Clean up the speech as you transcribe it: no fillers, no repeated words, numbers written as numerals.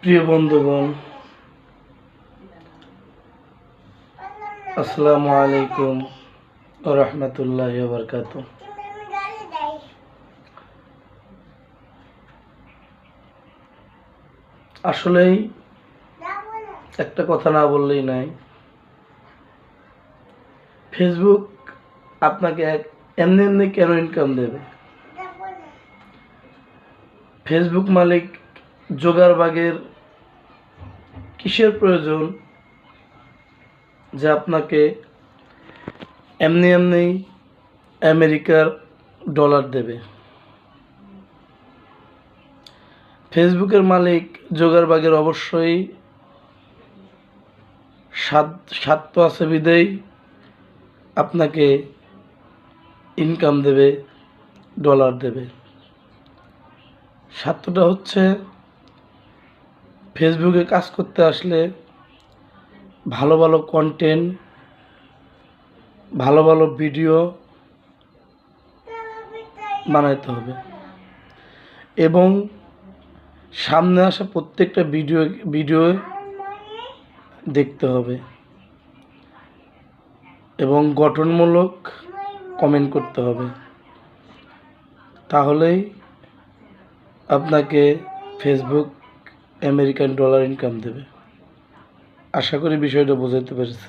প্রিয় বন্ধুগণ, আসসালামু আলাইকুম ওয়া রাহমাতুল্লাহি ওয়া বারাকাতুহু। আসলেই একটা কথা না বললেই নাই, ফেসবুক আপনাকে এমনি এমনি কেন ইনকাম দেবে? ফেসবুক মালিক জোগাড়বাগের কিসের প্রয়োজন যে আপনাকে এমনি এমনি আমেরিকার ডলার দেবে? ফেসবুকের মালিক জোগাড়বাগের অবশ্যই স্বার্থ আছে বিদেই আপনাকে ইনকাম দেবে, ডলার দেবে। স্বার্থটা হচ্ছে ফেসবুকে কাজ করতে আসলে ভালো ভালো কন্টেন্ট, ভালো ভালো ভিডিও বানাইতে হবে এবং সামনে আসা প্রত্যেকটা ভিডিও দেখতে হবে এবং গঠনমূলক কমেন্ট করতে হবে। তাহলেই আপনাকে ফেসবুক আমেরিকান ডলার ইনকাম দেবে। আশা করি বিষয়টা বোঝাতে পেরেছি।